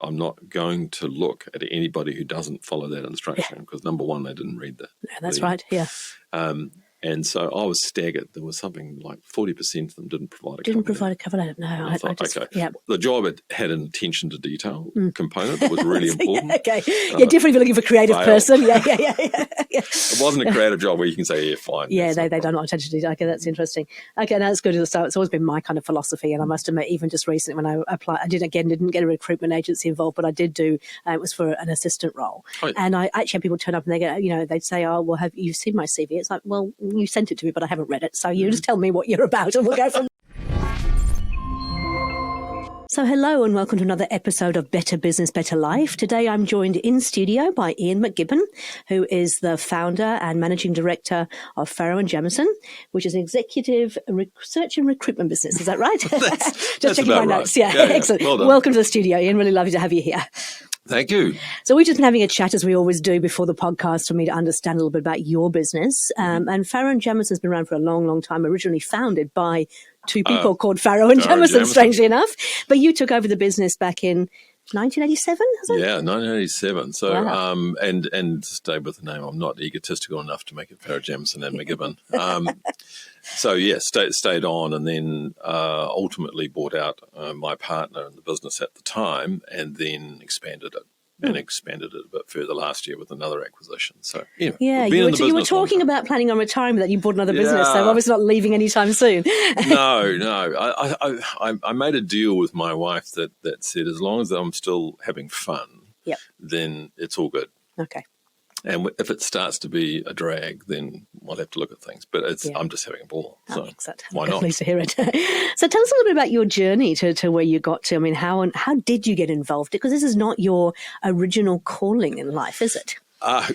I'm not going to look at anybody who doesn't follow that instruction because, number one, they didn't read that. Yeah, that's right, yeah. And so I was staggered. There was something like 40% of them didn't provide a cover letter. No, I thought, the job had an attention to detail component that was really important. Okay, different if you're looking for a creative person. Yeah. It wasn't a creative job where you can say, fine. Yeah, they don't know attention to detail. Okay, that's interesting. Okay, no, that's good. So it's always been my kind of philosophy, and I must admit, even just recently when I applied, I didn't get a recruitment agency involved, but I did do, it was for an assistant role. Oh. And I actually had people turn up and they go, they'd say, oh, well, have you seen my CV? It's like, well, you sent it to me, but I haven't read it. So you just tell me what you're about and we'll go from So hello and welcome to another episode of Better Business, Better Life. Today I'm joined in studio by Iain MacGibbon, who is the founder and managing director of Farrow Jamieson, which is an executive research and recruitment business. Is that right? Just checking my notes. Yeah, excellent. Well done. Welcome to the studio, Iain. Really lovely to have you here. Thank you. So we've just been having a chat, as we always do, before the podcast for me to understand a little bit about your business. And Farrow Jamieson has been around for a long, long time, originally founded by two people called Farrow and Jamieson, strangely enough. But you took over the business back in 1987, is it? Yeah, 1987. So, wow. And to stay with the name, I'm not egotistical enough to make it Farrow Jamieson and MacGibbon. So, yeah, stayed on and then ultimately bought out my partner in the business at the time and then expanded it. And expanded it a bit further last year with another acquisition. So, anyway, you were talking about planning on retirement, that you bought another business, so obviously not leaving anytime soon. No. I made a deal with my wife that said as long as I'm still having fun, then it's all good. Okay. And if it starts to be a drag, then we'll have to look at things. But I'm just having a ball. So why not? Pleased to hear it. So tell us a little bit about your journey to where you got to. I mean, how did you get involved? Because this is not your original calling in life, is it?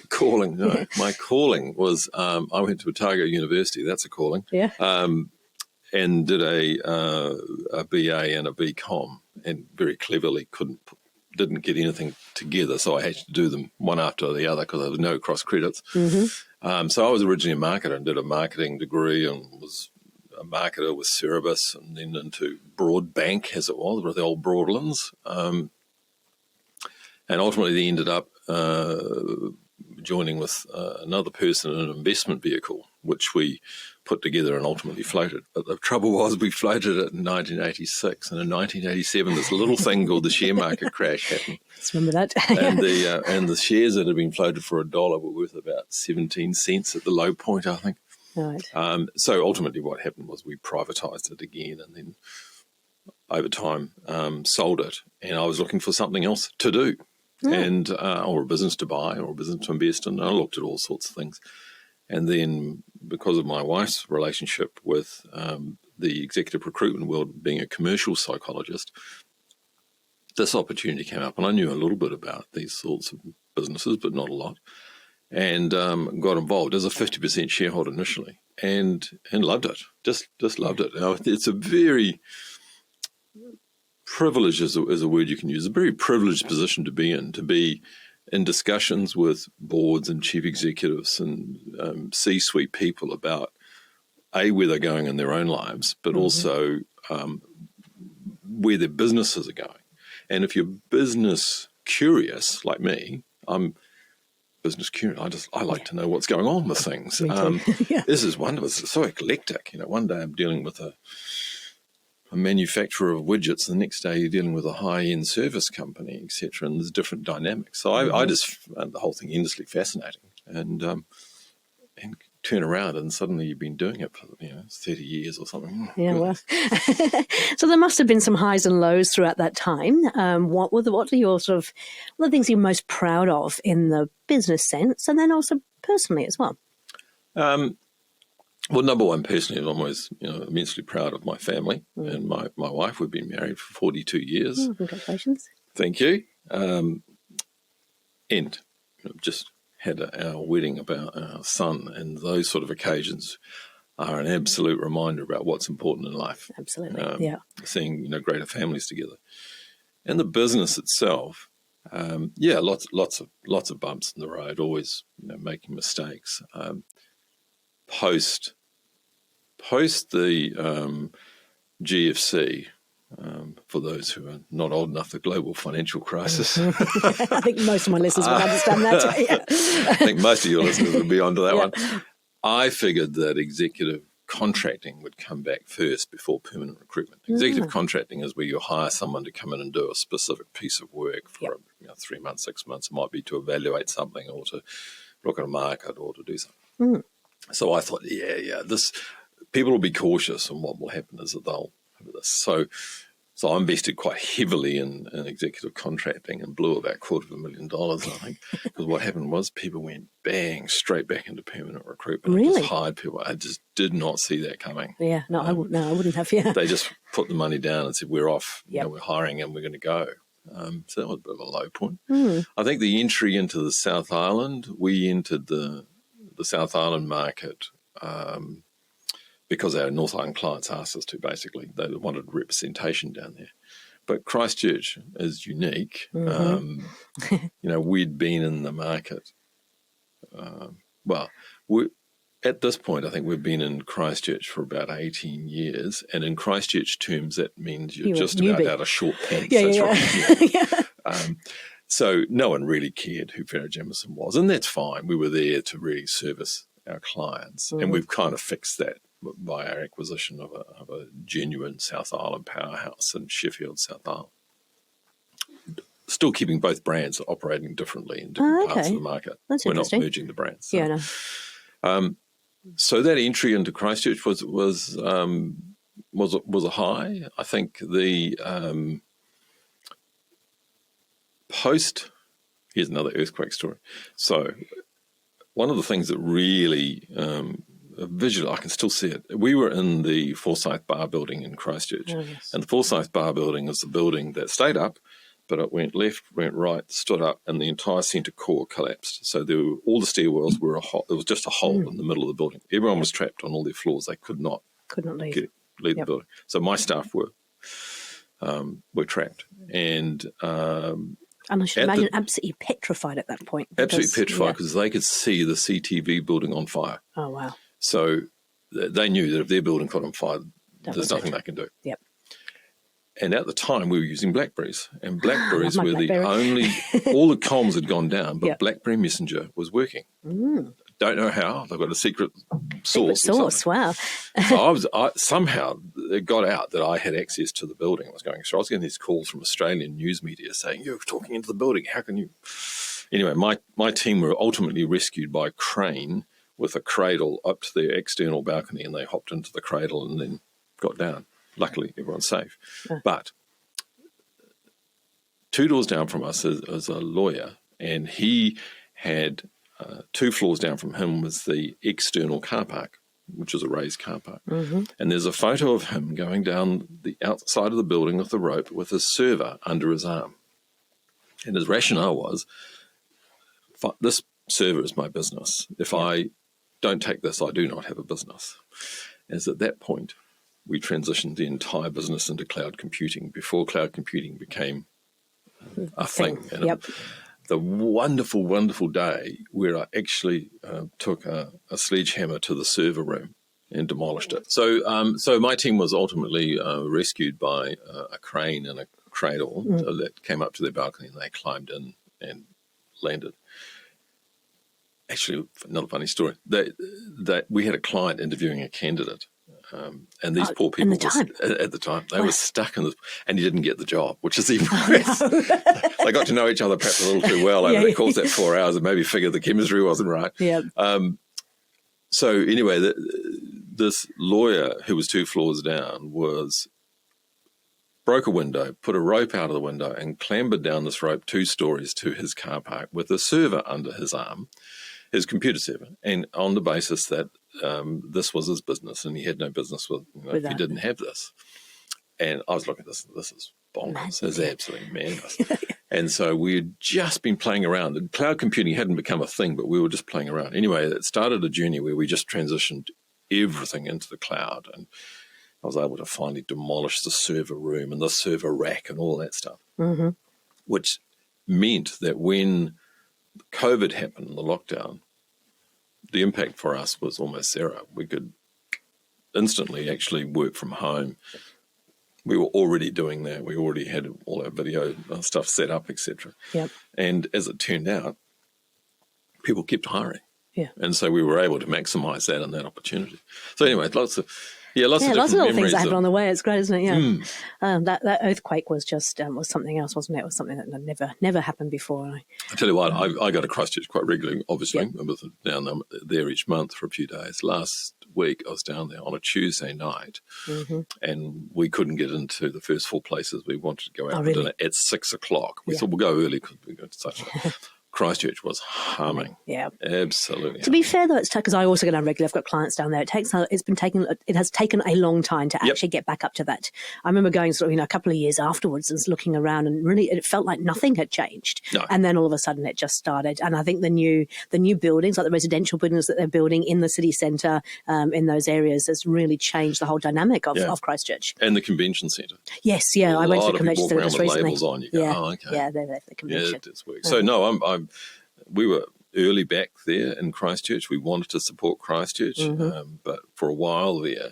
Calling, no. Yeah. My calling was I went to Otago University. That's a calling. Yeah. And did a BA and a BCom, and very cleverly didn't get anything together, so I had to do them one after the other because there was no cross credits. Mm-hmm. So I was originally a marketer and did a marketing degree and was a marketer with Cerebus and then into Broadbank, as it was, with the old Broadlands. And ultimately they ended up joining with another person in an investment vehicle, which we put together and ultimately floated. But the trouble was we floated it in 1986, and in 1987 this little thing called the share market crash happened. Just remember that. And the shares that had been floated for $1 were worth about 17 cents at the low point, I think. Right. So ultimately what happened was we privatised it again and then over time sold it, and I was looking for something else to do. And or a business to buy or a business to invest in. And I looked at all sorts of things. And then because of my wife's relationship with the executive recruitment world, being a commercial psychologist, this opportunity came up. And I knew a little bit about these sorts of businesses, but not a lot. And got involved as a 50% shareholder initially and loved it. Just loved it. It's a very... privilege is a word you can use. A very privileged position to be in discussions with boards and chief executives and C-suite people about where they're going in their own lives, but also where their businesses are going. And if you're business curious like me, I'm business curious. I like to know what's going on with things. This is wonderful. It's so eclectic. One day I'm dealing with a manufacturer of widgets, the next day you're dealing with a high-end service company, etc., and there's different dynamics. So I just found the whole thing endlessly fascinating, and turn around and suddenly you've been doing it for 30 years or something. Yeah, well. So there must have been some highs and lows throughout that time. What are your what are the things you're most proud of in the business sense, and then also personally as well? Well, number one, personally, I'm always immensely proud of my family and my wife. We've been married for 42 years. Oh, congratulations. Thank you. And just had our wedding about our son, and those sort of occasions are an absolute reminder about what's important in life. Absolutely, Seeing greater families together. And the business itself, lots of bumps in the road, always making mistakes. Post the GFC, For those who are not old enough, the global financial crisis. I think most of my listeners will understand that. Yeah. I think most of your listeners would be onto that one. I figured that executive contracting would come back first before permanent recruitment. Executive contracting is where you hire someone to come in and do a specific piece of work for 3 months, 6 months. It might be to evaluate something or to look at a market or to do something. So I thought, people will be cautious, and what will happen is that they'll have this. So I invested quite heavily in executive contracting and blew about $250,000, I think, because what happened was people went bang straight back into permanent recruitment. Really? Just hired people. I just did not see that coming. Yeah, I wouldn't have. Yeah, they just put the money down and said, "We're off. We're hiring and we're going to go." So that was a bit of a low point. I think the entry into the South Island, we entered the South Island market. Because our North Island clients asked us to, basically. They wanted representation down there. But Christchurch is unique. We'd been in the market. At this point, I think we've been in Christchurch for about 18 years. And in Christchurch terms, that means you're just about out of short pants. So no one really cared who Farrow Jamieson was. And that's fine. We were there to really service our clients. And we've kind of fixed that by our acquisition of a genuine South Island powerhouse in Sheffield, South Island. Still keeping both brands operating differently in different parts of the market. That's We're not interesting. merging the brands. So. Yeah, no. So that entry into Christchurch was a high. I think the post. Here's another earthquake story. So one of the things that really visual, I can still see it. We were in the Forsyth Bar building in Christchurch. And the Forsyth Bar building is the building that stayed up, but it went left, went right, stood up, and the entire centre core collapsed. So all the stairwells were there was just a hole in the middle of the building. Everyone was trapped on all their floors. They could not leave the building. So my staff were trapped. And I should imagine absolutely petrified at that point. Absolutely petrified because they could see the CTV building on fire. Oh, wow. So they knew that if their building caught on fire, there's nothing they can do. Yep. And at the time, we were using Blackberries. And Blackberries were the only, all the comms had gone down, but Blackberry Messenger was working. Don't know how. They've got a secret source. Wow. So I somehow it got out that I had access to the building. I was getting these calls from Australian news media saying, "You're talking into the building. How can you?" Anyway, my team were ultimately rescued by crane with a cradle up to the external balcony, and they hopped into the cradle and then got down. Luckily, everyone's safe. But 2 doors down from us is a lawyer, and he had 2 floors down from him was the external car park, which is a raised car park. And there's a photo of him going down the outside of the building with the rope with his server under his arm. And his rationale was, this server is my business. If I don't take this, I do not have a business. As at that point, we transitioned the entire business into cloud computing before cloud computing became a thing. And the wonderful, wonderful day where I actually took a sledgehammer to the server room and demolished it. So my team was ultimately rescued by a crane and a cradle that came up to their balcony, and they climbed in and landed. Actually, another funny story. That we had a client interviewing a candidate, and these poor people at the time they were stuck in this, and he didn't get the job, which is even worse. They got to know each other perhaps a little too well over the course of that 4 hours, and maybe figured the chemistry wasn't right. So anyway, this lawyer who was 2 floors down broke a window, put a rope out of the window, and clambered down this rope 2 stories to his car park with a server under his arm. His computer server, and on the basis that this was his business and he had no business with if he didn't have this. And I was looking at this is bonkers. It's absolutely madness. And so we had just been playing around. The cloud computing hadn't become a thing, but we were just playing around. Anyway, it started a journey where we just transitioned everything into the cloud, and I was able to finally demolish the server room and the server rack and all that stuff, which meant that when COVID happened, the lockdown, the impact for us was almost zero. We could instantly actually work from home we were already doing that. We already had all our video stuff set up, etc. Yep. And as it turned out, people kept hiring. Yeah. And so we were able to maximise that and that opportunity. So anyway, lots of different little memories things that happen on the way. It's great, isn't it? Yeah. That earthquake was just was something else, wasn't it? It was something that never happened before. I tell you what, I go to Christchurch quite regularly, obviously. I was down there each month for a few days. Last week I was down there on a Tuesday night, and we couldn't get into the first 4 places we wanted to go out for dinner at 6 o'clock. We thought we'll go early because we got such a... Christchurch was humming. Yeah, absolutely. To be fair, though, it's because I also go down regularly. I've got clients down there. It has taken a long time to actually get back up to that. I remember going a couple of years afterwards and looking around, and really it felt like nothing had changed. No. And then all of a sudden it just started. And I think the new buildings, like the residential buildings that they're building in the city centre, in those areas, has really changed the whole dynamic of Christchurch. And the convention centre. Yes, yeah, I went to the convention centre just recently. Labels on. You go, oh, okay. Yeah, they're the convention. Yeah, it does work. So no, we were early back there in Christchurch. We wanted to support Christchurch, but for a while there,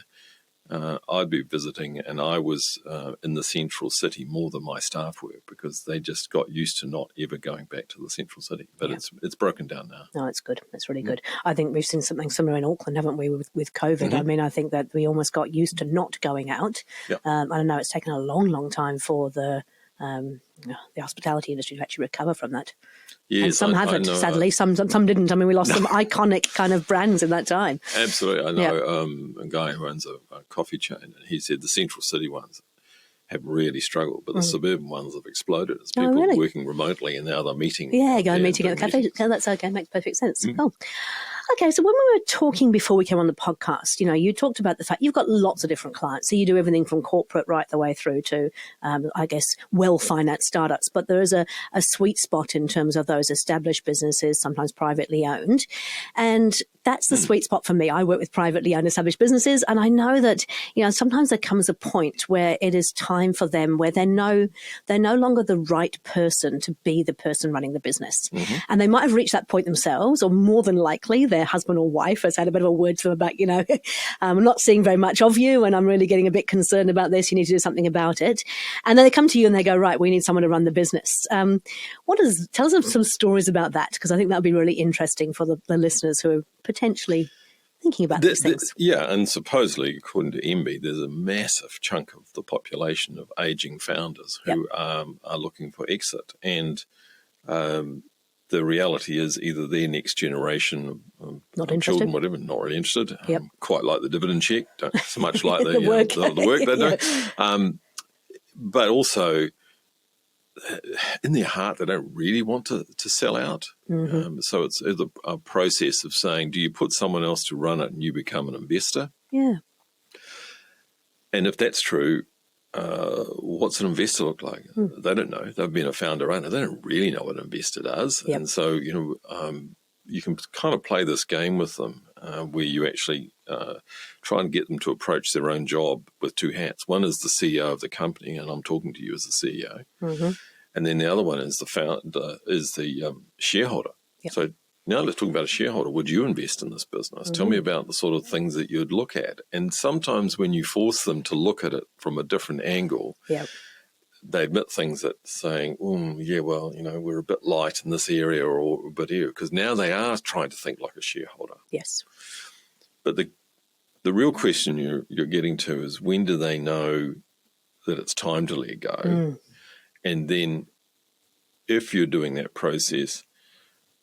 I'd be visiting, and I was in the central city more than my staff were, because they just got used to not ever going back to the central city. But it's broken down now. No, it's good. It's really good. I think we've seen something similar in Auckland, haven't we, with COVID? I mean, I think that we almost got used to not going out. Yep. I don't know. It's taken a long, long time for the hospitality industry to actually recover from that. Yes, and some haven't, sadly. Some didn't. I mean, we lost some iconic kind of brands in that time. Absolutely. I know a guy who owns a coffee chain, and he said the central city ones have really struggled, but the suburban ones have exploded. It's people working remotely, and now they're meeting. Yeah, going meeting at the cafe. Yeah, that's okay. Makes perfect sense. Cool. Okay, so when we were talking before we came on the podcast, you talked about the fact you've got lots of different clients. So you do everything from corporate right the way through to, I guess, well-financed startups. But there is a sweet spot in terms of those established businesses, sometimes privately owned. And that's the sweet spot for me. I work with privately owned established businesses, and I know that, sometimes there comes a point where it is time for them where they're no longer the right person to be the person running the business. And they might have reached that point themselves, or more than likely their husband or wife has had a bit of a word to them about, I'm not seeing very much of you, and I'm really getting a bit concerned about this. You need to do something about it. And then they come to you and they go, right, we need someone to run the business. Tell us some stories about that, because I think that would be really interesting for the listeners who are potentially thinking about these things. Yeah, and supposedly, according to MB, there's a massive chunk of the population of ageing founders who are looking for exit. And the reality is either their next generation of children, whatever, not really interested, quite like the dividend check, don't so much like the work they do. But also, in their heart, they don't really want to sell out. So it's a process of saying, do you put someone else to run it and you become an investor? Yeah. And if that's true, what's an investor look like? They don't know. They've been a founder owner. They don't really know what an investor does. And so, you can kind of play this game with them where you actually try and get them to approach their own job with 2 hats. One is the CEO of the company, and I'm talking to you as the CEO. And then the other one is the shareholder. So now let's talk about a shareholder. Would you invest in this business? Tell me about the sort of things that you'd look at. And sometimes when you force them to look at it from a different angle, they admit things that saying, we're a bit light in this area or a bit here, because now they are trying to think like a shareholder. Yes. But the real question you're getting to is, when do they know that it's time to let go? And then if you're doing that process,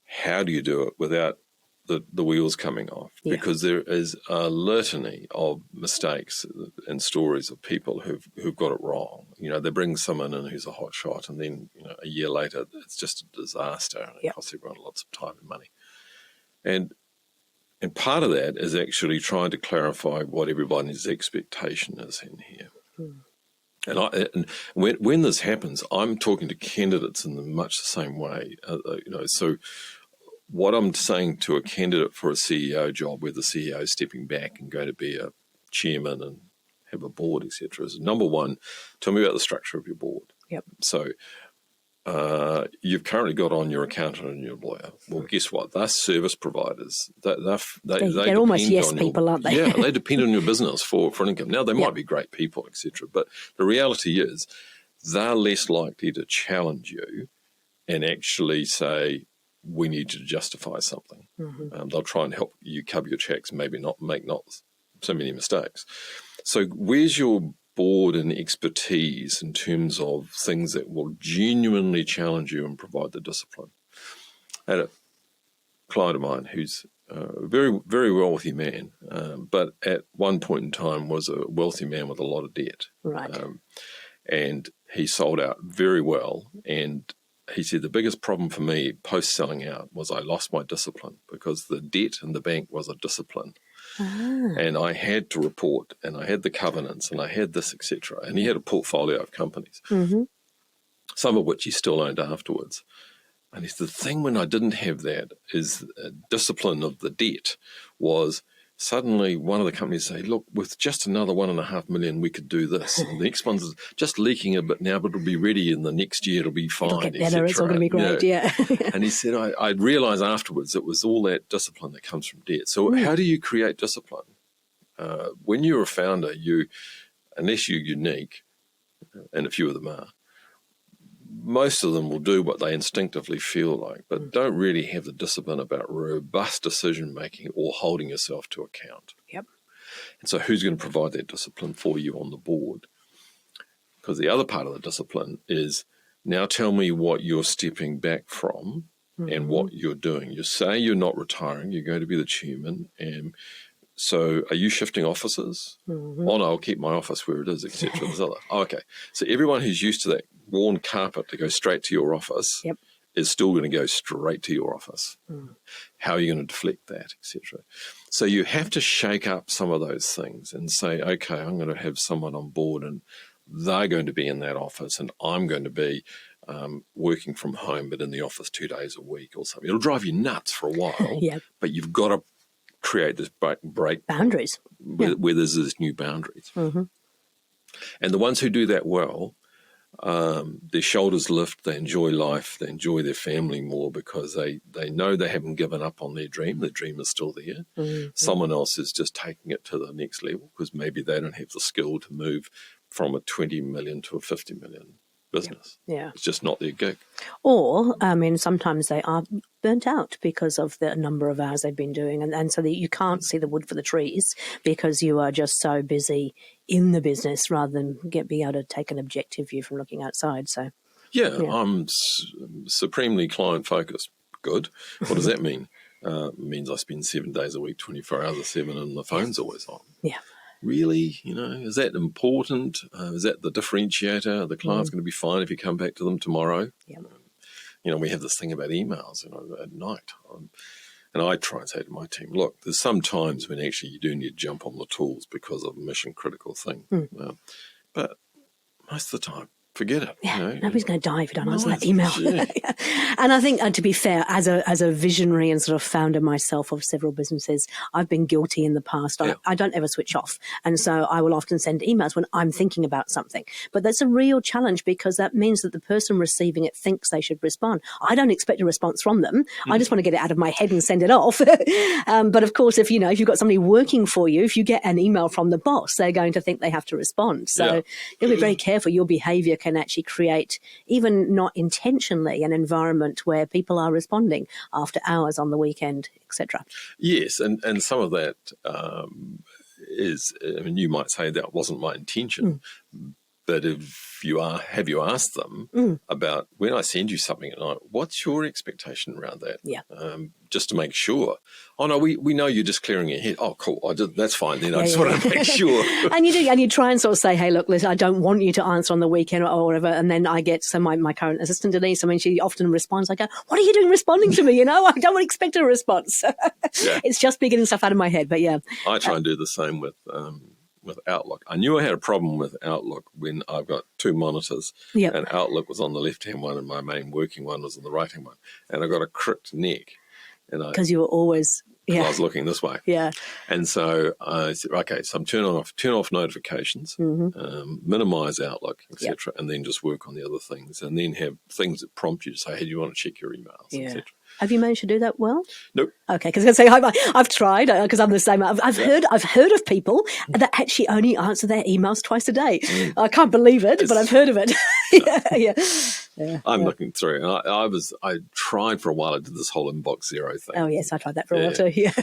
how do you do it without the wheels coming off? Because there is a litany of mistakes and stories of people who've got it wrong. They bring someone in who's a hot shot, and then a year later it's just a disaster, and it costs everyone lots of time and money. And part of that is actually trying to clarify what everybody's expectation is in here. And when this happens, I'm talking to candidates in much the same way. So what I'm saying to a candidate for a CEO job, where the CEO is stepping back and going to be a chairman and have a board, etc., is number one, tell me about the structure of your board. So you've currently got on your accountant and your lawyer. Well, guess what? They're service providers. They're almost yes people, aren't they? Yeah, they depend on your business for an income. Now, they might be great people, etc. But the reality is they're less likely to challenge you and actually say, we need you to justify something. They'll try and help you cover your checks, maybe not make so many mistakes. So where's your board and expertise in terms of things that will genuinely challenge you and provide the discipline? I had a client of mine who's a very, very wealthy man, but at one point in time was a wealthy man with a lot of debt. Right. And he sold out very well. And he said, the biggest problem for me post-selling out was I lost my discipline, because the debt in the bank was a discipline. And I had to report, and I had the covenants, and I had this, etc. And he had a portfolio of companies, some of which he still owned afterwards. And he said, the thing when I didn't have that is discipline of the debt was suddenly one of the companies say, look, with just another $1.5 million, we could do this. And the next one's just leaking a bit now, but it'll be ready in the next year. It'll be fine. It'll get better. It's all going to be great, And he said, I realised afterwards it was all that discipline that comes from debt. So how do you create discipline? When you're a founder, unless you're unique, and a few of them are, most of them will do what they instinctively feel like, but don't really have the discipline about robust decision-making or holding yourself to account. Yep. And so who's going to provide that discipline for you on the board? Because the other part of the discipline is, now tell me what you're stepping back from and what you're doing. You say you're not retiring, you're going to be the chairman, and so are you shifting offices? Oh, no, I'll keep my office where it is, etc. Oh, okay. So everyone who's used to that worn carpet to go straight to your office is still going to go straight to your office. How are you going to deflect that, etc.? So you have to shake up some of those things and say, okay, I'm going to have someone on board and they're going to be in that office and I'm going to be working from home but in the office 2 days a week or something. It'll drive you nuts for a while, but you've got to create this break boundaries where there's this new boundaries. And the ones who do that well, their shoulders lift, they enjoy life, they enjoy their family more because they know they haven't given up on their dream. Their dream is still there. Someone else is just taking it to the next level because maybe they don't have the skill to move from a 20 million to a 50 million business. It's just not their gig. Or, I mean, sometimes they are burnt out because of the number of hours they've been doing, and so that you can't see the wood for the trees because you are just so busy in the business rather than being able to take an objective view from looking outside. So, I'm supremely client-focused. Good. What does that mean? It means I spend 7 days a week, 24 hours a 7, and the phone's always on. Really, is that important? Is that the differentiator? The client's going to be fine if you come back to them tomorrow. We have this thing about emails, at night. And I try and say to my team, look, there's some times when actually you do need to jump on the tools because of a mission critical thing. But most of the time, forget it. Nobody's going to die if you don't answer that email. And I think, to be fair, as a visionary and sort of founder myself of several businesses, I've been guilty in the past. I don't ever switch off. And so I will often send emails when I'm thinking about something. But that's a real challenge because that means that the person receiving it thinks they should respond. I don't expect a response from them. I just want to get it out of my head and send it off. But of course, if you've got somebody working for you, if you get an email from the boss, they're going to think they have to respond. So you'll be very careful. Your behavior can actually create, even not intentionally, an environment where people are responding after hours on the weekend, etc. Yes, and some of that is, you might say that wasn't my intention, but if you have you asked them about, when I send you something at night, what's your expectation around that? Just to make sure. Oh no, we know you're just clearing your head. Oh, cool. That's fine then. I just want to make sure. And you try and sort of say, hey, look, listen, I don't want you to answer on the weekend or whatever. And then I get, so my current assistant Denise, she often responds. I go, what are you doing responding to me? I don't expect a response. It's just me getting stuff out of my head. But I try and do the same with Outlook. I knew I had a problem with Outlook when I've got two monitors and Outlook was on the left-hand one and my main working one was on the right-hand one. And I got a cricked neck. Because you were always because I was looking this way. Yeah. And so I said, okay, so I'm turn off notifications, minimise Outlook, etc., and then just work on the other things, and then have things that prompt you to say, hey, do you want to check your emails, etc. Have you managed to do that well? Nope. Okay, because I was going to say I've tried because I'm the same. I've heard of people that actually only answer their emails twice a day. I can't believe it, but I've heard of it. I'm looking through. I tried for a while. I did this whole inbox zero thing. Oh yes, I tried that for a while too. Yeah.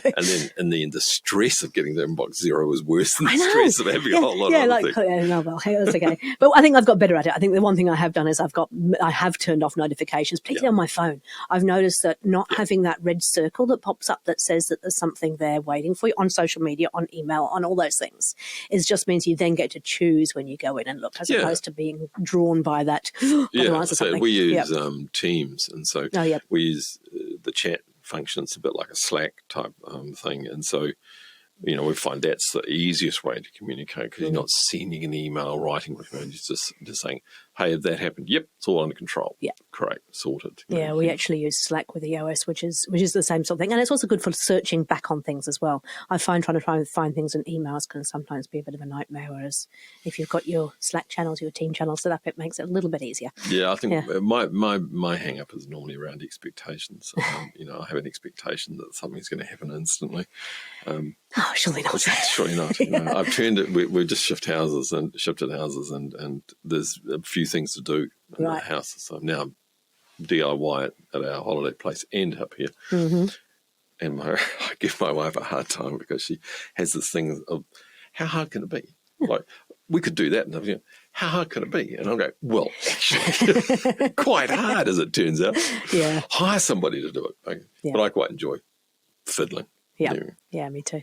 And then the stress of getting the inbox zero was worse than the stress of having a whole lot of other things. No, well, that's okay. But I think I've got better at it. I think the one thing I have done is I have turned off notifications, particularly on my phone. I've noticed that not having that red circle that pops up that says that there's something there waiting for you on social media, on email, on all those things, it just means you then get to choose when you go in and look, as opposed to being drawn by that. So we use Teams, and so we use the chat function. It's a bit like a Slack type thing, and so we find that's the easiest way to communicate, because you're not sending an email, writing with me, just saying, hey, if that happened, yep, it's all under control. Yeah. Great, sorted. We actually use Slack with EOS, which is the same sort of thing. And it's also good for searching back on things as well. I find trying to find things in emails can sometimes be a bit of a nightmare, whereas if you've got your Slack channels, your team channels set up, it makes it a little bit easier. Yeah, I think my hang-up is normally around expectations. I have an expectation that something's going to happen instantly. Surely not. Surely not. I've turned it. We've just shifted houses, and there's a few things to do in the house. So now DIY it at our holiday place and up here. And I give my wife a hard time because she has this thing of, how hard can it be? Like, we could do that. And how hard can it be? And I'll go, well, actually, quite hard, as it turns out. Yeah. Hire somebody to do it. But I quite enjoy fiddling. Yeah, me too.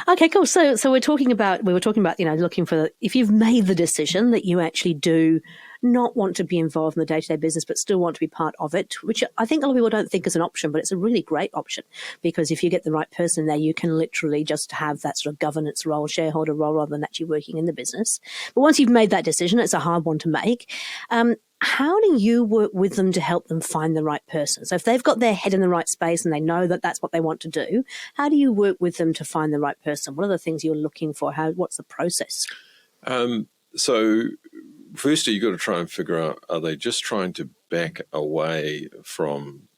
Okay, cool. So we were talking about, looking for, if you've made the decision that you actually do not want to be involved in the day-to-day business, but still want to be part of it, which I think a lot of people don't think is an option, but it's a really great option, because if you get the right person there, you can literally just have that sort of governance role, shareholder role, rather than actually working in the business. But once you've made that decision, it's a hard one to make. How do you work with them to help them find the right person? So if they've got their head in the right space and they know that that's what they want to do, how do you work with them to find the right person? What are the things you're looking for? What's the process? So firstly, you've got to try and figure out, are they just trying to back away from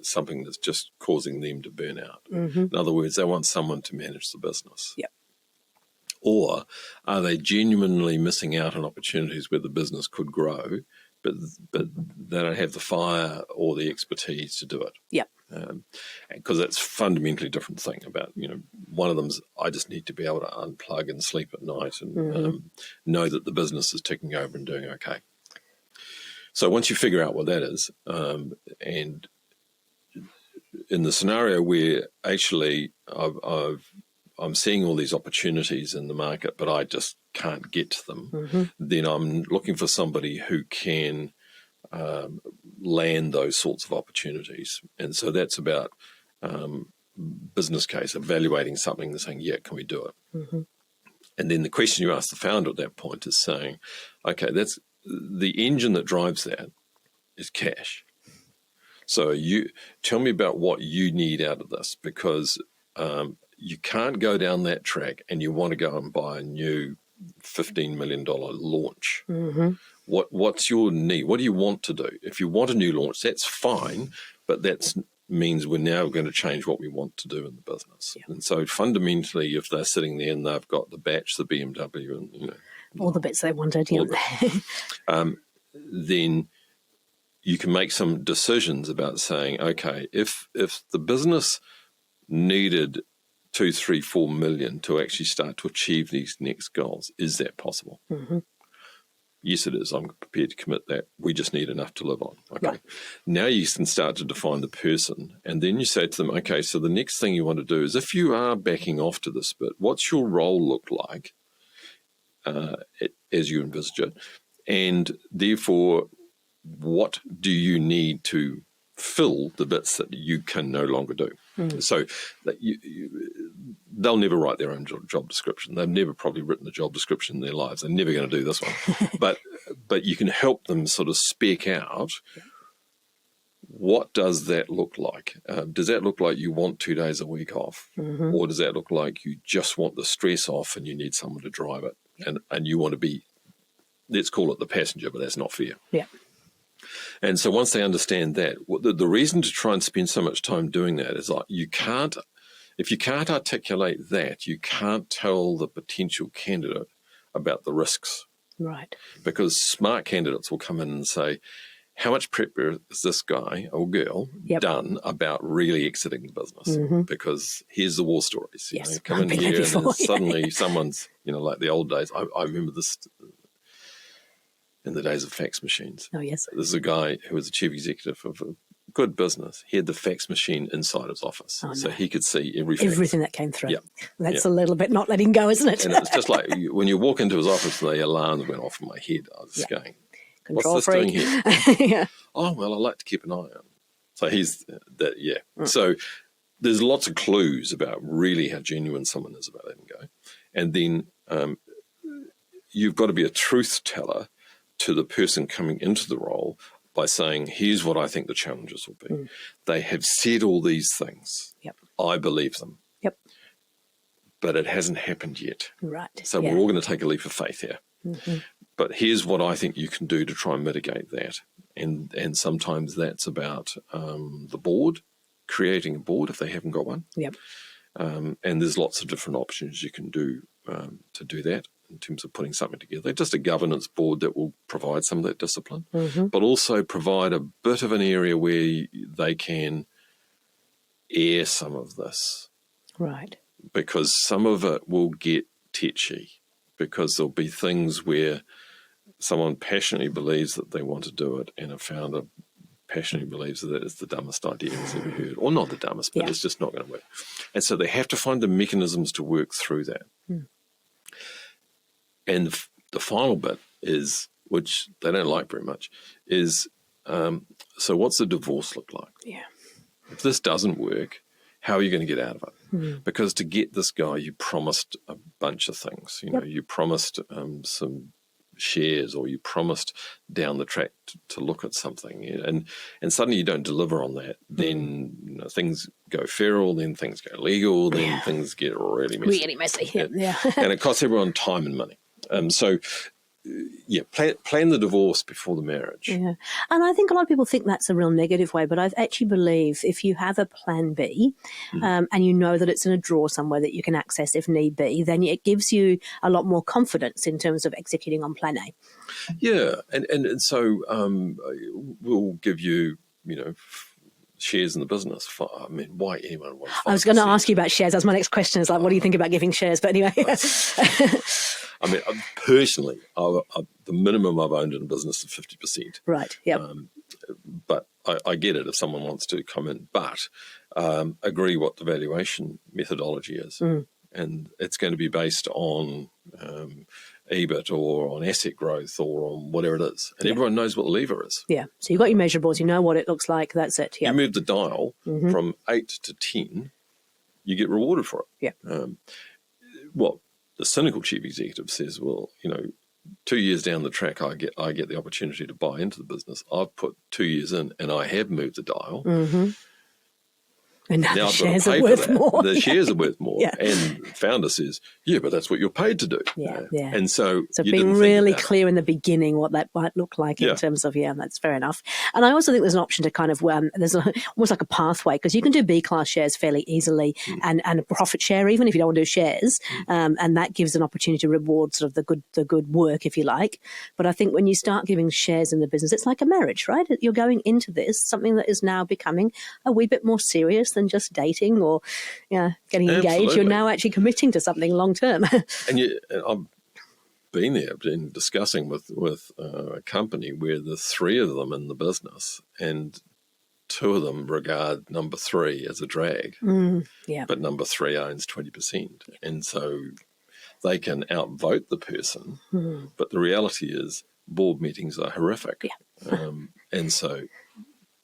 something that's just causing them to burn out? In other words, they want someone to manage the business. Yep. Or are they genuinely missing out on opportunities where the business could grow, but they don't have the fire or the expertise to do it? Yep. Because that's a fundamentally different thing about, one of them's, I just need to be able to unplug and sleep at night and know that the business is ticking over and doing okay. So once you figure out what that is, and in the scenario where actually I'm seeing all these opportunities in the market, but I just can't get to them, then I'm looking for somebody who can land those sorts of opportunities. And so that's about business case, evaluating something and saying, yeah, can we do it? And then the question you ask the founder at that point is saying, okay, that's the engine that drives that is cash. So you tell me about what you need out of this, because you can't go down that track and you want to go and buy a new $15 million launch. What's your need? What do you want to do? If you want a new launch, that's fine, but that means we're now going to change what we want to do in the business. Yeah. And so fundamentally, if they're sitting there and they've got the batch, the BMW, and all the bits they wanted, then you can make some decisions about saying, okay, if the business needed 2, 3, 4 million to actually start to achieve these next goals, is that possible? Yes, it is. I'm prepared to commit that. We just need enough to live on. Okay. Right. Now you can start to define the person, and then you say to them, okay, so the next thing you want to do is, if you are backing off to this bit, what's your role look like as you envisage it? And therefore, what do you need to fill the bits that you can no longer do? So that they'll never write their own job description. They've never probably written a job description in their lives. They're never going to do this one. But you can help them sort of spec out what does that look like? Does that look like you want 2 days a week off? Or does that look like you just want the stress off and you need someone to drive it? And you want to be, let's call it the passenger, but that's not fair. Yeah. And so once they understand that, the reason to try and spend so much time doing that is like if you can't articulate that, you can't tell the potential candidate about the risks. Right. Because smart candidates will come in and say, how much prep is this guy or girl done about really exiting the business? Because here's the war stories. You know, come in here and then suddenly someone's, like the old days. I remember this in the days of fax machines. Oh, yes. There's a guy who was the chief executive of a good business. He had the fax machine inside his office. Oh, no. So he could see everything that came through. Yeah. That's a little bit not letting go, isn't it? And it's just like when you walk into his office, the alarms went off in my head. I was just going, Control what's freak. this doing here? Yeah. Oh, well, I like to keep an eye on him. So he's that, So there's lots of clues about really how genuine someone is about letting go. And then you've got to be a truth teller to the person coming into the role by saying, here's what I think the challenges will be. They have said all these things. Yep. I believe them. Yep. But it hasn't happened yet. Right. So we're all going to take a leap of faith here. But here's what I think you can do to try and mitigate that. And sometimes that's about the board, creating a board if they haven't got one. Yep. And there's lots of different options you can do to do that in terms of putting something together. Just a governance board that will provide some of that discipline, but also provide a bit of an area where they can air some of this. Right. Because some of it will get tetchy, because there'll be things where someone passionately believes that they want to do it and a founder passionately believes that it's the dumbest idea he's ever heard. Or not the dumbest, but it's just not going to work. And so they have to find the mechanisms to work through that. And the final bit is, which they don't like very much, is so what's the divorce look like? Yeah. If this doesn't work, how are you going to get out of it? Because to get this guy, you promised a bunch of things. You promised some shares, or you promised down the track to look at something, and suddenly you don't deliver on that. Then things go feral, then things go legal, then things get really messy. Really messy, yeah. And it costs everyone time and money. So plan the divorce before the marriage. Yeah. And I think a lot of people think that's a real negative way, but I actually believe if you have a plan B and you know that it's in a drawer somewhere that you can access if need be, then it gives you a lot more confidence in terms of executing on plan A. Yeah. And so we'll give you, shares in the business. I mean, why anyone wants 5%? I was going to ask you about shares. That's my next question. Is like, what do you think about giving shares? But anyway. I mean, personally, the minimum I've owned in a business is 50%. Right, yep. But I get it if someone wants to come in. But agree what the valuation methodology is. And it's going to be based on EBIT or on asset growth or on whatever it is. And everyone knows what the lever is. Yeah. So you've got your measurables. You know what it looks like. That's it. Yep. You move the dial from 8 to 10, you get rewarded for it. Yeah. What the cynical chief executive says, well, 2 years down the track, I get the opportunity to buy into the business. I've put 2 years in and I have moved the dial. And now the shares are worth more. The shares are worth more. And the founder says, but that's what you're paid to do. And so being really clear in the beginning what that might look like in terms of, that's fair enough. And I also think there's an option to kind of, there's almost like a pathway, because you can do B-class shares fairly easily and a profit share even if you don't want to do shares. And that gives an opportunity to reward sort of the good work, if you like. But I think when you start giving shares in the business, it's like a marriage, right? You're going into this, something that is now becoming a wee bit more serious than just dating or getting engaged. Absolutely. You're now actually committing to something long term. And I've been discussing with a company where the three of them in the business, and two of them regard number three as a drag. But number three owns 20%, and so they can outvote the person. But the reality is, board meetings are horrific, and so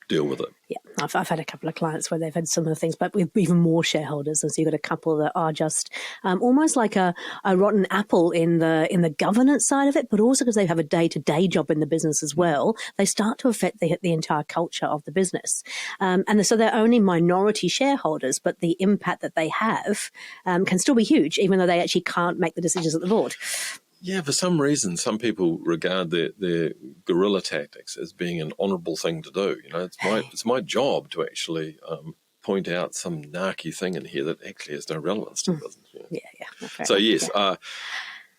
deal with it. Yeah, I've had a couple of clients where they've had similar things, but with even more shareholders. And so you've got a couple that are just almost like a rotten apple in the governance side of it, but also because they have a day-to-day job in the business as well, they start to affect the entire culture of the business. And so they're only minority shareholders, but the impact that they have can still be huge, even though they actually can't make the decisions at the board. Yeah, for some reason, some people regard their guerrilla tactics as being an honourable thing to do. It's my job to actually point out some narky thing in here that actually has no relevance to the business. Yeah. So yes,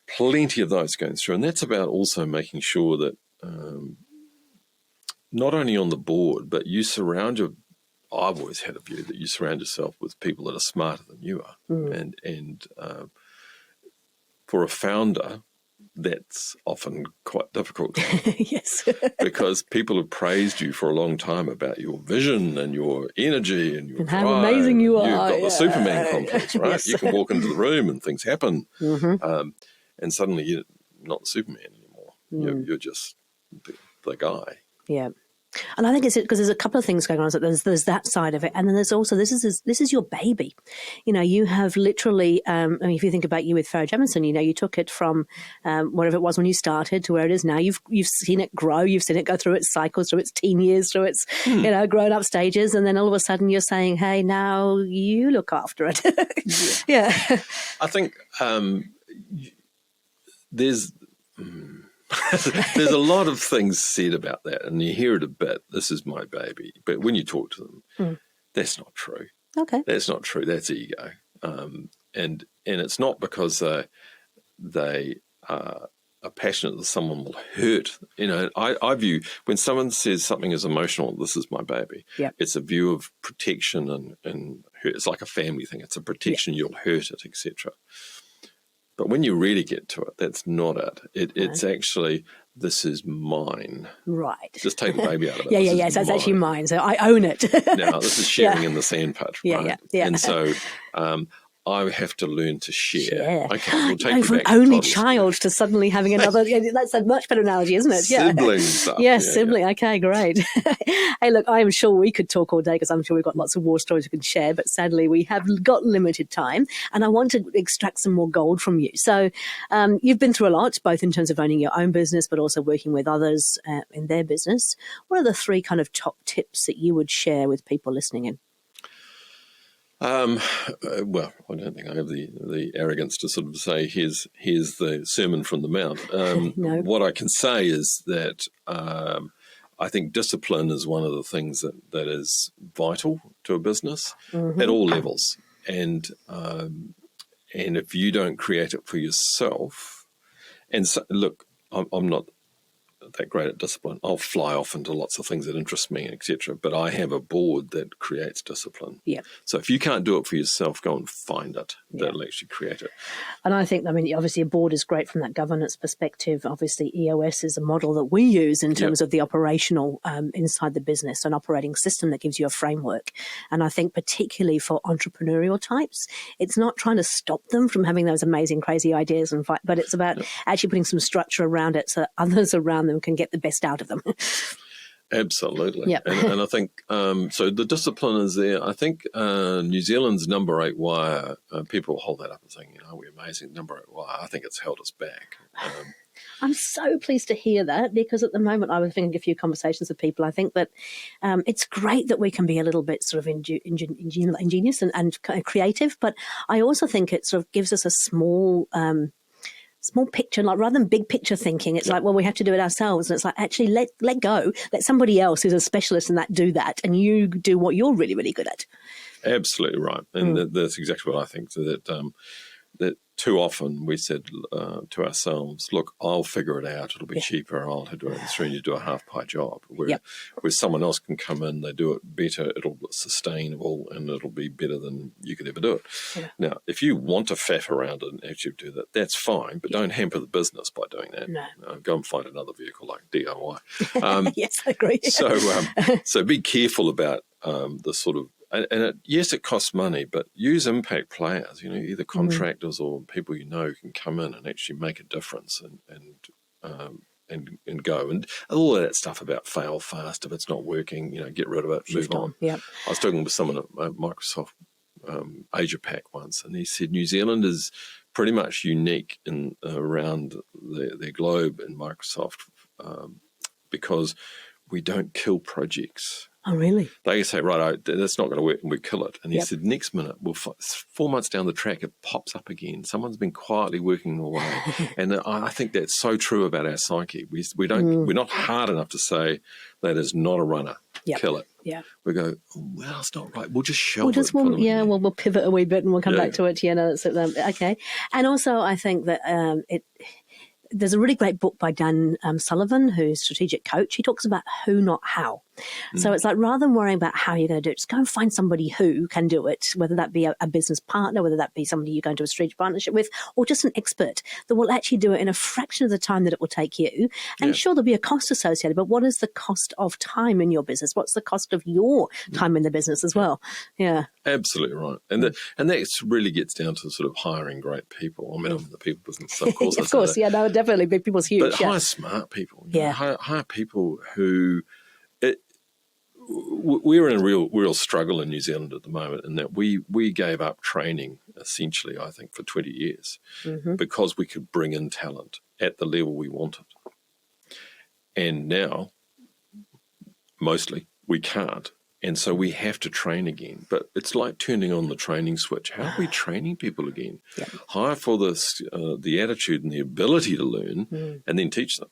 plenty of those going through, and that's about also making sure that not only on the board, but you surround I've always had a view that you surround yourself with people that are smarter than you are, and for a founder, that's often quite difficult. Yes. Because people have praised you for a long time about your vision and your energy and your how drive. amazing you are. You've got the Superman complex, right? Yes. You can walk into the room and things happen. And suddenly you're not Superman anymore. You're just the guy. Yeah. And I think it's because there's a couple of things going on. So there's that side of it, and then there's also this is your baby. You have literally. If you think about you with Farrow Jamieson, you took it from whatever it was when you started to where it is now. You've seen it grow. You've seen it go through its cycles, through its teen years, through its grown up stages, and then all of a sudden you're saying, "Hey, now you look after it." Yeah. I think there's. There's a lot of things said about that, and you hear it a bit. This is my baby, but when you talk to them, that's not true. Okay, that's not true. That's ego, and it's not because they are passionate that someone will hurt. I view when someone says something is emotional, this is my baby. Yep. It's a view of protection and hurt. It's like a family thing. It's a protection. You'll hurt it, etc. But when you really get to it, that's not it. It's actually, this is mine. Right. Just take the baby out of it. Yeah. So it's actually mine. So I own it. Now, this is sharing in the sandpit, right? Yeah. And so I have to learn to share. Okay, we'll take you from back only to child to suddenly having another. That's a much better analogy, isn't it? Sibling stuff. Yes, sibling. Yeah. Okay, great. Hey, look, I am sure we could talk all day because I'm sure we've got lots of war stories we can share, but sadly we have got limited time, and I want to extract some more gold from you. So you've been through a lot, both in terms of owning your own business, but also working with others in their business. What are the 3 kind of top tips that you would share with people listening in? Well, I don't think I have the arrogance to sort of say, here's the Sermon from the Mount. No. What I can say is that I think discipline is one of the things that is vital to a business at all levels. And if you don't create it for yourself, and so, look, I'm not that great at discipline. I'll fly off into lots of things that interest me, etc. But I have a board that creates discipline. Yeah. So if you can't do it for yourself, go and find it. That'll actually create it. And I think, obviously a board is great from that governance perspective. Obviously EOS is a model that we use in terms of the operational inside the business, an operating system that gives you a framework. And I think particularly for entrepreneurial types, it's not trying to stop them from having those amazing, crazy ideas and fight, but it's about actually putting some structure around it so that others around them can get the best out of them. Absolutely. Yep. And I think, so the discipline is there. I think New Zealand's number 8 wire, people hold that up and saying, we're amazing, number 8 wire. I think it's held us back. I'm so pleased to hear that, because at the moment I was having a few conversations with people. I think that it's great that we can be a little bit sort of ingenious and creative, but I also think it sort of gives us a small picture, like rather than big picture thinking, it's like, well, we have to do it ourselves. And it's like, actually let go, let somebody else who's a specialist in that do that, and you do what you're really, really good at. Absolutely right. And that's exactly what I think. So that too often we said to ourselves, look, I'll figure it out. It'll be cheaper. I'll do it through, and you do a half-pie job. Where someone else can come in, they do it better, it'll be sustainable, and it'll be better than you could ever do it. Yeah. Now, if you want to faff around and actually do that, that's fine, but don't hamper the business by doing that. No. Go and find another vehicle like DIY. Yes, I agree. So be careful about the sort of, and yes, it costs money, but use impact players, either contractors or people who can come in and actually make a difference and go. And all of that stuff about fail fast. If it's not working, get rid of it, move on. Yeah. I was talking with someone at Microsoft Asia Pac once, and he said New Zealand is pretty much unique in around their globe in Microsoft because we don't kill projects. Oh, really? They say, right, that's not going to work, and we kill it. And he said, next minute, 4 months down the track, it pops up again. Someone's been quietly working away. And I think that's so true about our psyche. We're not hard enough to say that is not a runner. Kill it. Yeah. We go, well, it's not right. We'll just shelve it. We'll pivot a wee bit and we'll come back to it. Okay. And also, I think that there's a really great book by Dan Sullivan, who's a strategic coach. He talks about who, not how. So it's like, rather than worrying about how you're going to do it, just go and find somebody who can do it, whether that be a business partner, whether that be somebody you're going to a strategic partnership with, or just an expert that will actually do it in a fraction of the time that it will take you. And sure, there'll be a cost associated, but what is the cost of time in your business? What's the cost of your time in the business as well? Yeah. Absolutely right. And that really gets down to sort of hiring great people. I mean, I'm in the people business, so of course. Of course, no, definitely. Big people's huge. But hire smart people. Hire people who... We're in a real struggle in New Zealand at the moment, in that we gave up training essentially, I think, for 20 years because we could bring in talent at the level we wanted. And now, mostly, we can't. And so we have to train again. But it's like turning on the training switch. How are we training people again? Hire for this, the attitude and the ability to learn, and then teach them.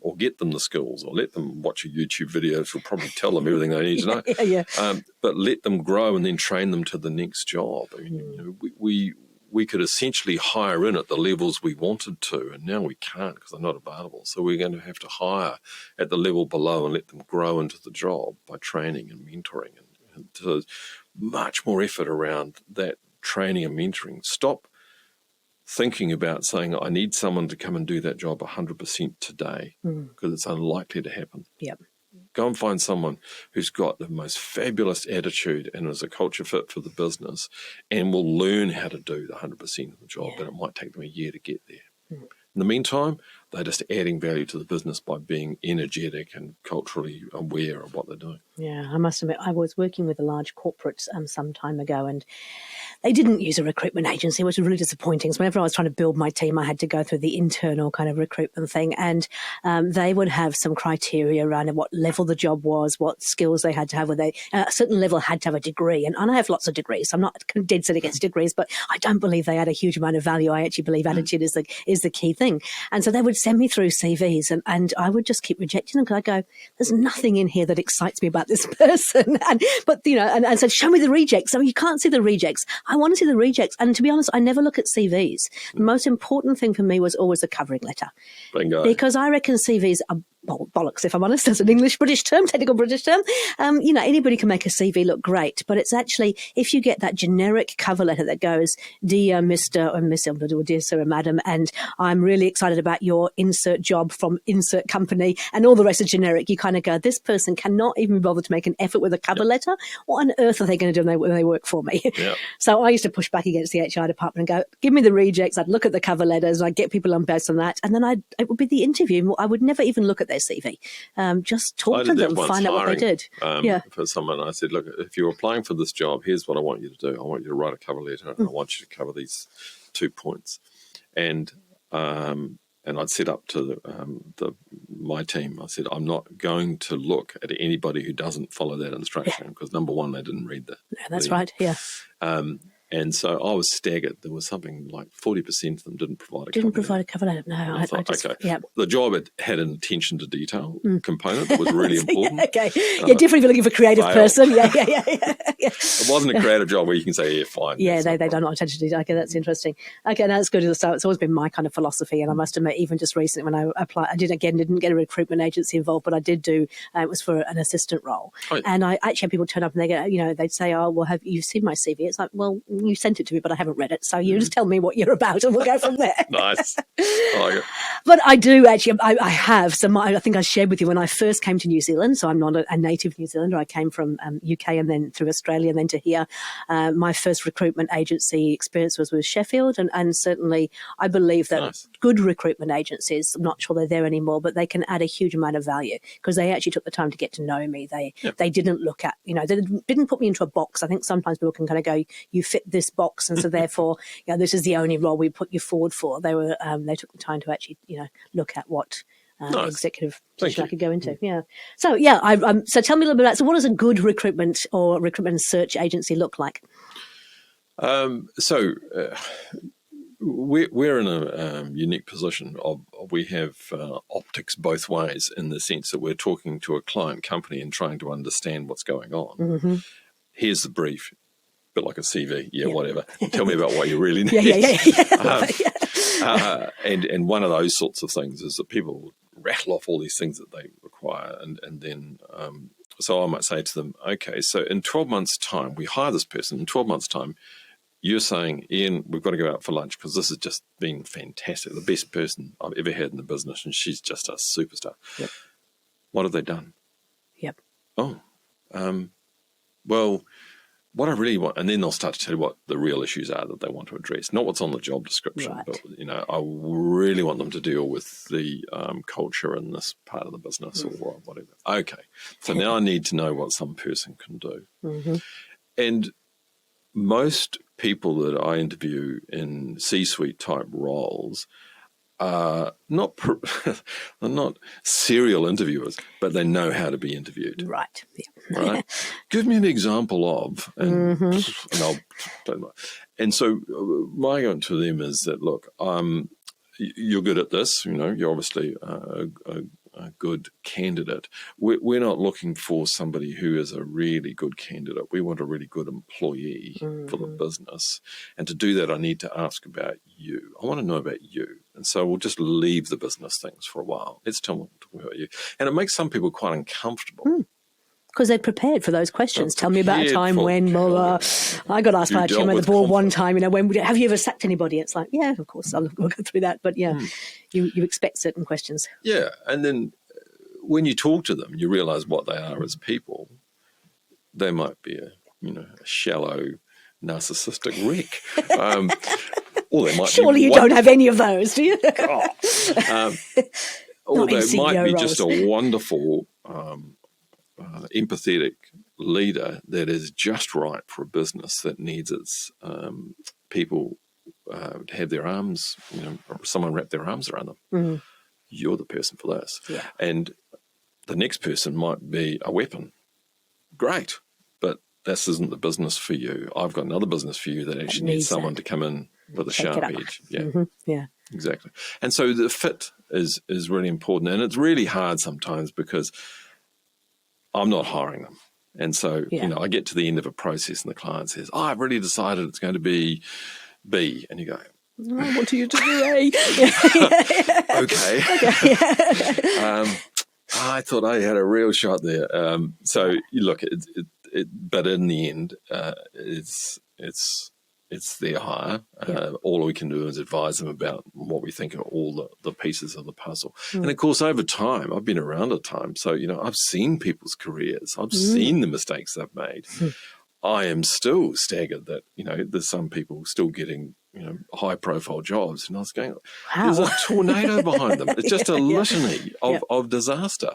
Or get them the skills, or let them watch a YouTube video, which will probably tell them everything they need to know. But let them grow and then train them to the next job. I mean, we could essentially hire in at the levels we wanted to, and now we can't because they're not available. So we're going to have to hire at the level below and let them grow into the job by training and mentoring. And so much more effort around that training and mentoring. Stop thinking about saying, I need someone to come and do that job 100% today, because it's unlikely to happen. Go and find someone who's got the most fabulous attitude and is a culture fit for the business and will learn how to do the 100% of the job, but it might take them a year to get there. In the meantime, they're just adding value to the business by being energetic and culturally aware of what they're doing. Yeah, I must admit, I was working with a large corporate some time ago, and they didn't use a recruitment agency, which was really disappointing. So whenever I was trying to build my team, I had to go through the internal kind of recruitment thing. And they would have some criteria around what level the job was, what skills they had to have. A certain level had to have a degree. And I have lots of degrees. So I'm not dead set against degrees, but I don't believe they add a huge amount of value. I actually believe attitude is the key thing. And so they would send me through CVs, and I would just keep rejecting them because I go, there's nothing in here that excites me about this person. But said, show me the rejects. I mean, you can't see the rejects. I want to see the rejects. And to be honest, I never look at CVs. The most important thing for me was always the covering letter. Bingo. Because I reckon CVs are bollocks, if I'm honest. That's an English British term, technical British term. Anybody can make a CV look great, but it's actually, if you get that generic cover letter that goes, dear Mr. or Miss, or dear Sir or Madam, and I'm really excited about your insert job from insert company, and all the rest is generic, you kind of go, this person cannot even bother to make an effort with a cover letter. What on earth are they going to do when they work for me? So I used to push back against the HR department and go, give me the rejects. I'd look at the cover letters, and I'd get people on based on that, and then it would be the interview. I would never even look at their CV. Just talk to them, find out what they did. For someone, I said, look, if you're applying for this job, here's what I want you to do. I want you to write a cover letter, and I want you to cover these 2 points. And I'd set up to my team. I said, I'm not going to look at anybody who doesn't follow that instruction, because number one, they didn't read that. Yeah, that's right. Yeah. And so I was staggered. There was something like 40% of them didn't provide a cover letter. No, I thought, the job had an attention to detail component that was really important. Different if you're looking for a creative person. It wasn't a creative job where you can say, fine. Yeah, they don't have attention to detail. Okay, that's interesting. Okay, now it's good. So it's always been my kind of philosophy, and I must admit, even just recently when I applied, I didn't get a recruitment agency involved, but I did do, it was for an assistant role. And I actually had people turn up and they go, they'd say, oh, well, have you seen my CV? It's like, well, you sent it to me, but I haven't read it. So you just tell me what you're about and we'll go from there. Nice. I like it. But I do actually, I have. So I think I shared with you when I first came to New Zealand. So I'm not a native New Zealander. I came from UK and then through Australia and then to here. My first recruitment agency experience was with Sheffield. And certainly I believe that good recruitment agencies, I'm not sure they're there anymore, but they can add a huge amount of value because they actually took the time to get to know me. They didn't look at, they didn't put me into a box. I think sometimes people can kind of go, you fit this box. And so therefore, this is the only role we put you forward for. They took the time to actually, look at what executive position I could go into. Yeah. So, so tell me a little bit about, so what does a good recruitment or recruitment search agency look like? We're in a unique position we have optics both ways in the sense that we're talking to a client company and trying to understand what's going on. Mm-hmm. Here's the brief, a bit like a CV, whatever. Tell me about what you really need. And one of those sorts of things is that people rattle off all these things that they require, and then so I might say to them, okay, so in 12 months' time, we hire this person. In 12 months' time, you're saying, Iain, we've got to go out for lunch because this has just been fantastic, the best person I've ever had in the business, and she's just a superstar. Yep. What have they done? Yep. Oh, well, what I really want, and then they'll start to tell you what the real issues are that they want to address, not what's on the job description, but I really want them to deal with the culture in this part of the business or whatever. Okay, so now I need to know what some person can do. Mm-hmm. And most people that I interview in C-suite type roles are not they're not serial interviewers, but they know how to be interviewed. Right. Yeah. Right. Give me an example of, and so my argument to them is that, look, you're good at this. You're obviously a good candidate. We're not looking for somebody who is a really good candidate. We want a really good employee for the business. And to do that, I need to ask about you. I want to know about you. And so we'll just leave the business things for a while. Let's talk about you. And it makes some people quite uncomfortable. Because they're prepared for those questions. Tell me about a time when, I got asked by a chairman of the board one time, when have you ever sacked anybody? It's like, yeah, of course, we'll go through that. But you expect certain questions. Yeah, and then when you talk to them, you realise what they are as people. They might be a shallow, narcissistic wreck. Or they might Surely you don't have any of those, do you? Or they might be just a wonderful... empathetic leader that is just right for a business that needs its people to have their arms, someone wrap their arms around them. Mm-hmm. You're the person for this. Yeah. And the next person might be a weapon. Great, but this isn't the business for you. I've got another business for you that actually needs someone to come in with a sharp edge. Yeah. Mm-hmm. Yeah. Exactly. And so the fit is really important. And it's really hard sometimes because I'm not hiring them. And so, I get to the end of a process and the client says, I've really decided it's going to be B. And you go, I want you to do A. Okay. I thought I had a real shot there. So you look, but in the end, it's their hire. All we can do is advise them about what we think are all the pieces of the puzzle. And of course, over time, I've been around a time. So, I've seen people's careers. I've seen the mistakes they've made. I am still staggered that, there's some people still getting, high profile jobs. And I was going, there's a tornado behind them. It's just a litany of disaster.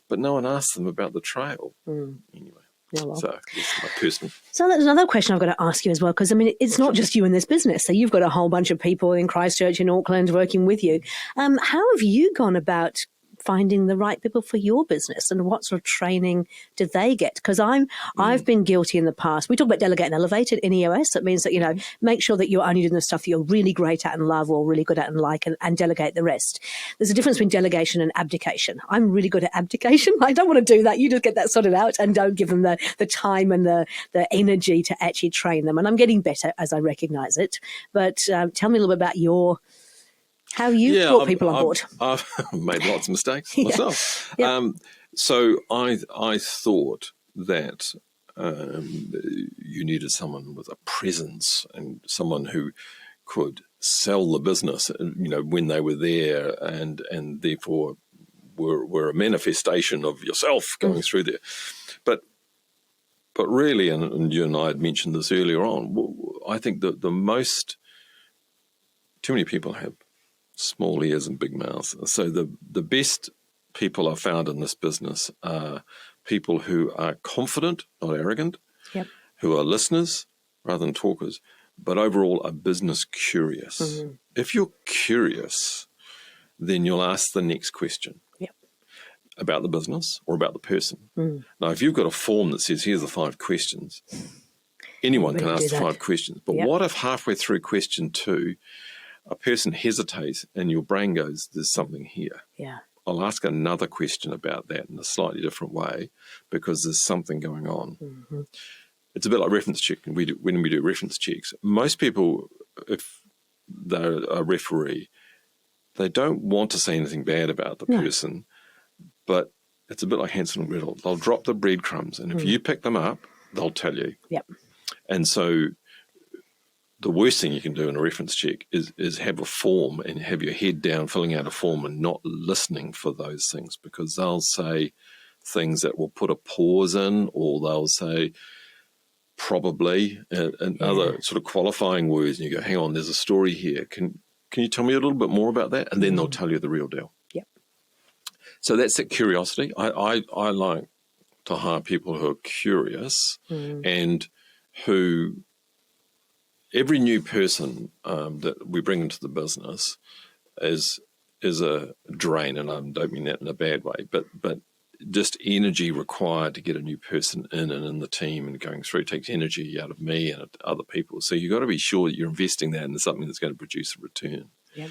But no one asks them about the trail. Anyway. Yeah, well. So it's my personal. So that's another question I've got to ask you as well, because it's not just you in this business. So you've got a whole bunch of people in Christchurch, in Auckland, working with you. How have you gone about finding the right people for your business, and what sort of training do they get? Because I've been guilty in the past. We talk about delegate and elevate in EOS. That means that, make sure that you're only doing the stuff that you're really great at and love, or really good at and like, and delegate the rest. There's a difference between delegation and abdication. I'm really good at abdication. I don't want to do that. You just get that sorted out and don't give them the time and the energy to actually train them. And I'm getting better as I recognize it. But tell me a little bit about how you brought people on board. I've made lots of mistakes myself. So I thought that you needed someone with a presence and someone who could sell the business, when they were there, and therefore were a manifestation of yourself going through there. But really, and you and I had mentioned this earlier on, I think that too many people have small ears and big mouths. So the best people I've found in this business are people who are confident, not arrogant, yep. who are listeners rather than talkers, but overall are business curious. Mm-hmm. If you're curious, then you'll ask the next question. Yep. About the business or about the person. Mm. Now, if you've got a form that says, here's the 5 questions, anyone can ask the 5 questions. But what if halfway through question 2, a person hesitates and your brain goes, there's something here. Yeah. I'll ask another question about that in a slightly different way because there's something going on. Mm-hmm. It's a bit like reference checking. When we do reference checks, most people, if they're a referee, they don't want to say anything bad about the person, but it's a bit like Hansel and Gretel. They'll drop the breadcrumbs, and if you pick them up, they'll tell you. Yep. And so the worst thing you can do in a reference check is have a form and have your head down filling out a form and not listening for those things, because they'll say things that will put a pause in, or they'll say probably and other sort of qualifying words, and you go, hang on, there's a story here. Can you tell me a little bit more about that? And then they'll tell you the real deal. Yep. So that's that curiosity. I like to hire people who are curious and who, every new person that we bring into the business is a drain, and I don't mean that in a bad way, but just energy required to get a new person in the team and going through takes energy out of me and other people. So you've got to be sure that you're investing that in something that's going to produce a return. Yeah.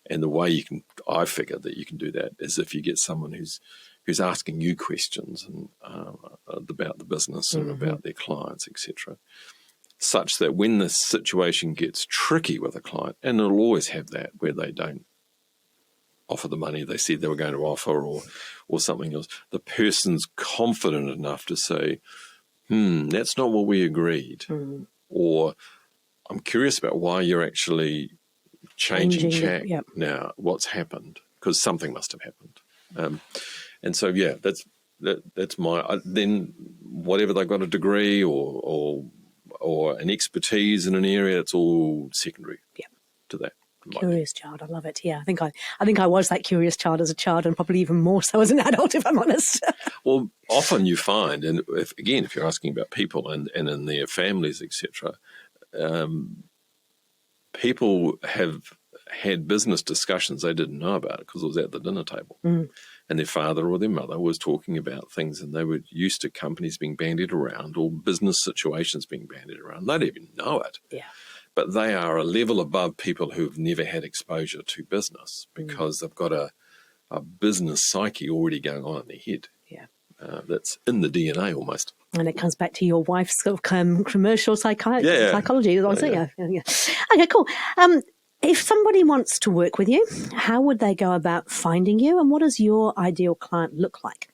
And the way I figure that you can do that is if you get someone who's asking you questions and about the business and about their clients, etc., such that when the situation gets tricky with a client, and it'll always have that where they don't offer the money they said they were going to offer or something else, the person's confident enough to say, that's not what we agreed. Or I'm curious about why you're actually changing track now. What's happened? Because something must have happened. And so, that's my, then whatever they've got a degree or an expertise in an area, it's all secondary to that. Curious child, I love it. Yeah, I think I was that curious child as a child, and probably even more so as an adult, if I'm honest. Well, often you find, and if you're asking about people and in their families, etc., people have had business discussions they didn't know about it because it was at the dinner table. And their father or their mother was talking about things, and they were used to companies being bandied around or business situations being bandied around. They don't even know it. Yeah. But they are a level above people who've never had exposure to business because they've got a business psyche already going on in their head. Yeah. That's in the DNA almost. And it comes back to your wife's sort of commercial psychology. As I was saying. Yeah. Okay, cool. If somebody wants to work with you, how would they go about finding you, and what does your ideal client look like?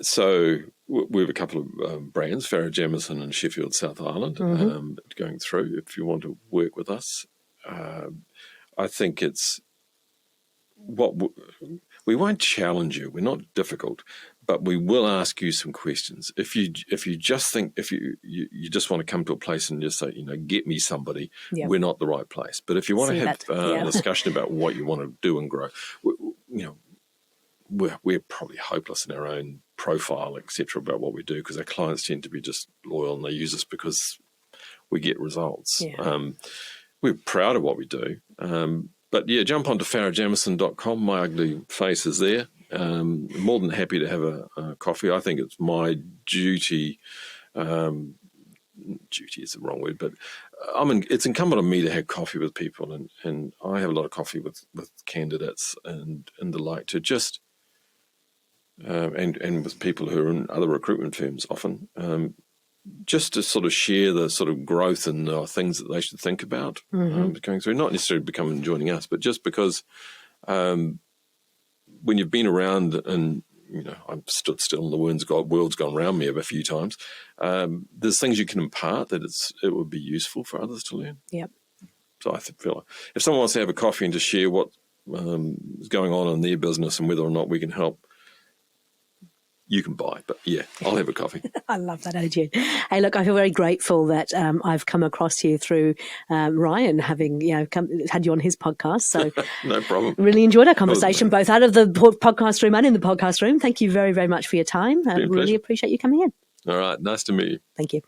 So we have a couple of brands, Farrow Jamieson and Sheffield, South Island, going through. If you want to work with us, I think it's we won't challenge you. We're not difficult, but we will ask you some questions. If you just think, if you just want to come to a place and just say, get me somebody, we're not the right place. But if you want to have a discussion about what you want to do and grow, we're probably hopeless in our own profile, etc., about what we do, because our clients tend to be just loyal and they use us because we get results. Yeah. We're proud of what we do. But jump onto farrowjamieson.com. My ugly face is there. More than happy to have a coffee. I think it's my duty. Duty is the wrong word, but it's incumbent on me to have coffee with people, and I have a lot of coffee with candidates and the like, to just and with people who are in other recruitment firms often, just to sort of share the sort of growth and things that they should think about going through, not necessarily becoming joining us, but just because when you've been around and I've stood still and the world's gone round me a few times. There's things you can impart that it would be useful for others to learn. Yep. So I feel like if someone wants to have a coffee and just share what is going on in their business and whether or not we can help, you can buy. But yeah, I'll have a coffee. I love that attitude. Hey, look, I feel very grateful that I've come across you through Ryan having had you on his podcast. So no problem. Really enjoyed our conversation, both out of the podcast room and in the podcast room. Thank you very, very much for your time. I really appreciate you coming in. All right. Nice to meet you. Thank you.